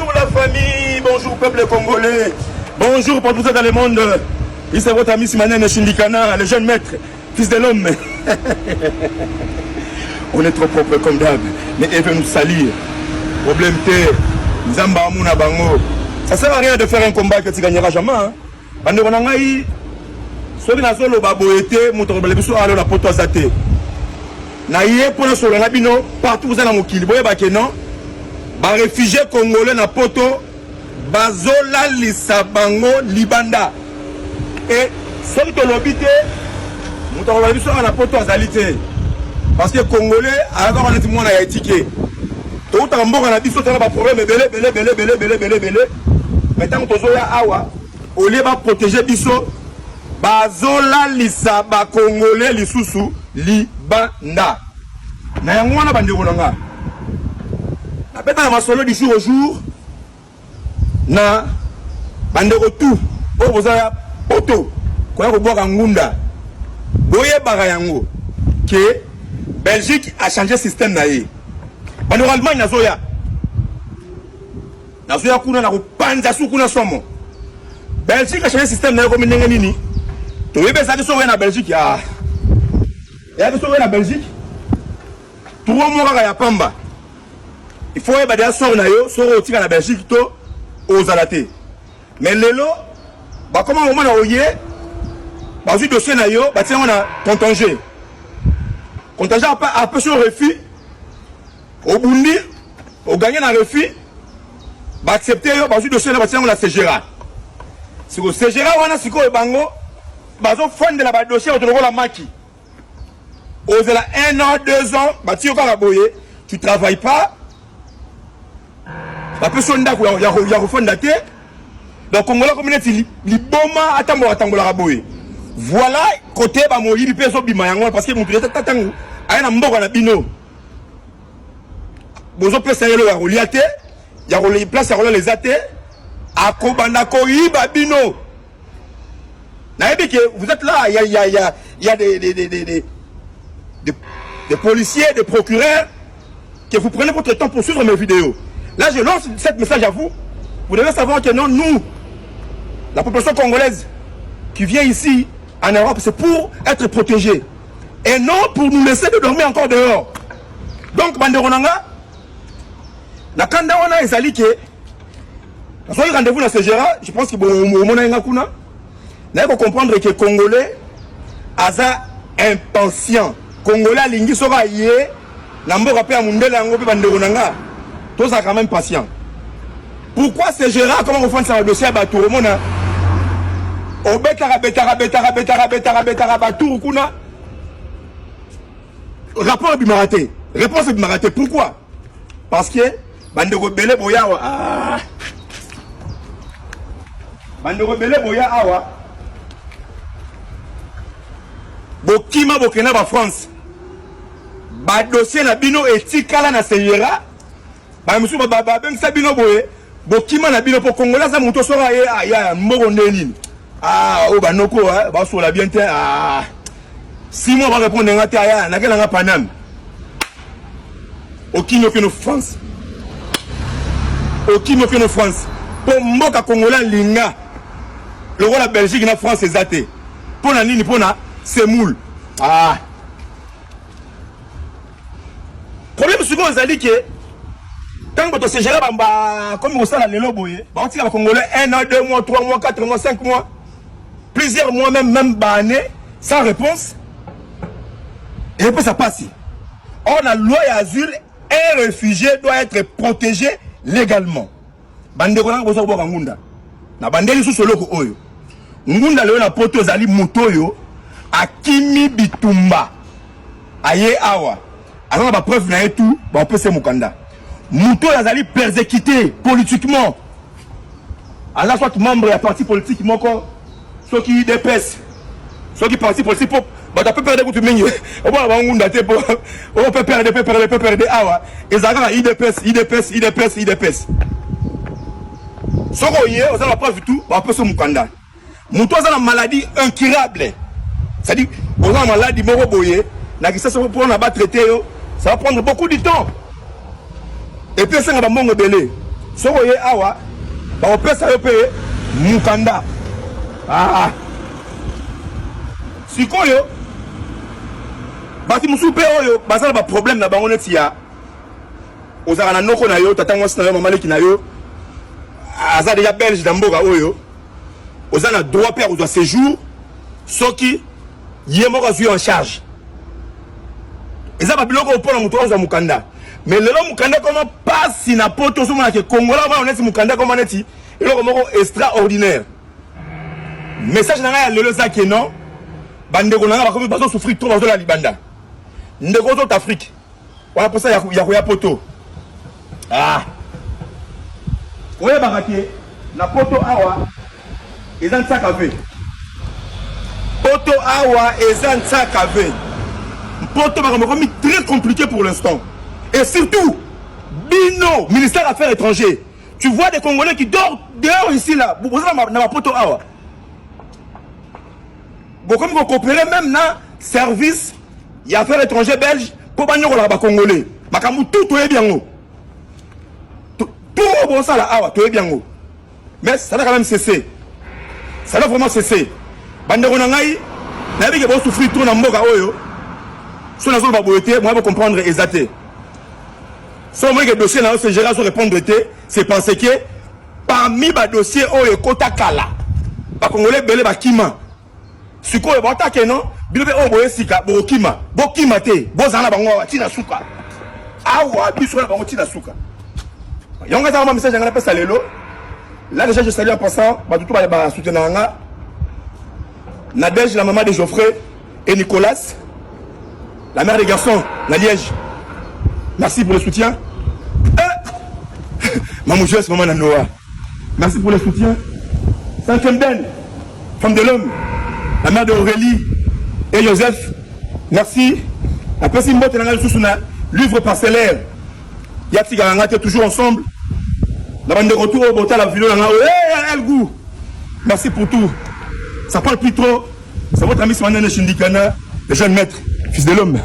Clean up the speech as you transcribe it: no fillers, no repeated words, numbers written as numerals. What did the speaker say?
Bonjour la famille, bonjour peuple congolais, bonjour pour tous dans le monde. Ici c'est votre ami Simanene Shindikana, le jeune maître, fils de l'homme. On est trop propre comme d'hab, mais il veut nous salir. Problème T, Zamba Mouna Bango. Ça sert à rien de faire un combat que tu gagneras jamais. Parce que on a eu, ceux qui ont été la poto azate. Na yé pour nous la bino partout vous allez mokili. Boye ba kenon, ba réfugiés congolais na poto, bazola lisabango libanda. Et ceux qui ont l'habité, nous avons la poto azalité. Parce que les Congolais, alors on a dit moi on a étiqueté. Tout le monde a dit que ça va problème belé. Maintenant que tu as awa, au lieu de protéger biso, bazola lisa ba Congolais lisusu libanda. Na yango wana bande konanga. Na peta na masolo du jour au jour. Na bande tout. O bozaya poto. Ko ya ko boka ngunda. Boye baka yango. Que Belgique a changé le système naïe. En Allemagne, Nazoya kuna na kupanza su kuna somo. Belgique a changé le système naïe comme nini. Tu veux ça que sauver na Belgique ya. Ya que sauver na Belgique. Trois mois ya pamba. Il faut y aller sauver na yo, sauver au na Belgique to aux alaté. Mais lelo, bah comment on a oyé, bah aussi dossier na yo, bah tiens on a contangé. Contingent a peu sur le refus, au Bundi, au gagné dans le refus, va accepter, va jouer dossier, on a CGRA. Si vous CGRA, on a si quoi, bango, va fond de la dossier, on te la maki. Aux 1 an, 2 ans, bah tu tu travailles pas, la personne d'à quoi, il y a refond daté, donc on a communauté, l'iboma, attends, la raboye. Voilà, côté, bah moi, il peut se bimayango, parce que mon pilote t'attend. Aïe na mboka na bino. Bozo pesa yelo ya roliate, ya roli place ya rola les athées, akobanda koyiba bino. Na que vous êtes là, il y a des policiers, des procureurs que vous prenez votre temps pour suivre mes vidéos. Là, je lance cette message à vous. Vous devez savoir que non, nous, la population congolaise qui vient ici en Europe, c'est pour être protégée. Et non pour nous laisser de dormir encore dehors. Donc, Banderonanga, na kanda wana ezali ke, na un rendez-vous dans ce gérant, je pense que vous comprendre que les Congolais, aza impatient. Congolais, lingi soka yé, nambo rapé à mundele ango pe Banderonanga, tous sont quand même patients. Pourquoi ce gérant, comment on fait ça dans le dossier à Batou, Romona? Au betara, Batou, kuna. Rapport Bimaraté. Réponse Bimaraté. Pourquoi? Parce que Bandeko Bele Boya Bandeko Bele Boya Awa Bokima Bokena ba France. Ba dossier na bino etikala na Seyera. Ba musu ba ben sabino boye. Bokima na bino pour Congolais za muto sora ya mbogo ndeni. Ah o banoko ba so la bien te 6 mois va répondre à Taya, n'a qu'à Paname. Aucune France. Aucune France. Pour Moka Congolais Linga. Le roi de la Belgique, la France est athée. Pour la Nini, pour la Semoul. Ah. Problème souvent, ils ont dit que tant que tu géré, comme vous savez, les loboyés, on tire les Congolais 1 an, 2 mois, 3 mois, 4 mois, 5 mois, plusieurs mois, même années, sans réponse. Et puis ça passe. Or, la loi et asile, un réfugié doit être protégé légalement. Banderonanga bozo boka ngunda. Na bandeli sous solo ko oyo. Ngunda leo na poto zali mutoyo akimi bitumba. Aye awa. Alors ba preuve na tout, ba peut se mukanda. Mutoyo azali persécuté politiquement. Alors soit membre ya parti politique moko, ceux qui dépassent, ceux qui parti politique pour bah tu peux perdre beaucoup de mingi. On va ngunda te pour on peut perdre awa. Ezaka IDPS. Soko yé, on a pas vu tout, on peut se mukanda. Muto a une maladie incurable. C'est-à-dire, on a une maladie moroboye, la qui ça pour on a pas traité, ça va prendre beaucoup de temps. Et puis ça va mongo belé. sokoye awa bakopesa yo mpe mukanda. Sikoyo bati musu mpe oyo bazala baproblème na bango neti ya ozala na noko na yo tata mwasi na yo mama leki na yo aza déjà belge na mboka oyo oza na droit mpe ya kozwa séjour soki ye moko azwi en charge eza babiloko mpona moto ozwa mukanda. Mais lelo mukanda koma pasi na poto ozomona ke kongola mwana neti mukanda koma neti eloko moko extraordinaire. Message na ngai ya lelo eza ke non bandeko na nga bakomi bazosouffrir trop bazola libanda ndeko ozota Afrique wana posa ya koya poto oyebaka ke na poto awa eza ntsaka ve poto awa eza ntsaka ve poto makambo ekomi très compliqué pour l'instant. Et surtout bino ministère des Affaires étrangères, tu vois des Congolais qui dorment dehors ici là vous posez dans ma poto awa. Bon, comme vous coopérez même dans service, il y a affaires étrangères belges pour pas nous les Congolais. Makamu tout est bien haut. Tout bon ça là, tout est bien haut. Mais ça doit quand même cesser. Ça doit vraiment cesser. Bandeko nangai, nabi ke bo souffrir trop na mboka oyo. So na zo ba boyete, moi vous comprendre exactement. So moi que dossier na se gérer so répondre c'est parce que parmi ba dossier oyo kota kala. Ba Congolais belé ba kima. Sikoyo batake non bilobe o boye sika bokima bokima te bozana bango tina suka awa biso na bango tina suka yonga za ma message ngana pesa lelo là déjà je salue en passant ba tout ba soutenir nga Nadège la maman de Geoffrey et Nicolas la mère des garçons la Liège merci pour le soutien maman Joyce maman Noah merci pour le soutien 5e Ben femme de l'homme la mère d'Aurélie et Joseph, merci. La personne qui est sous livre parcellaire. Yati Garangate toujours ensemble. La bande de retour au botal, la vidéo, elle goût. Merci pour tout. Ça parle plus trop. C'est votre ami Swanane Shindikana, le jeune maître, fils de l'homme.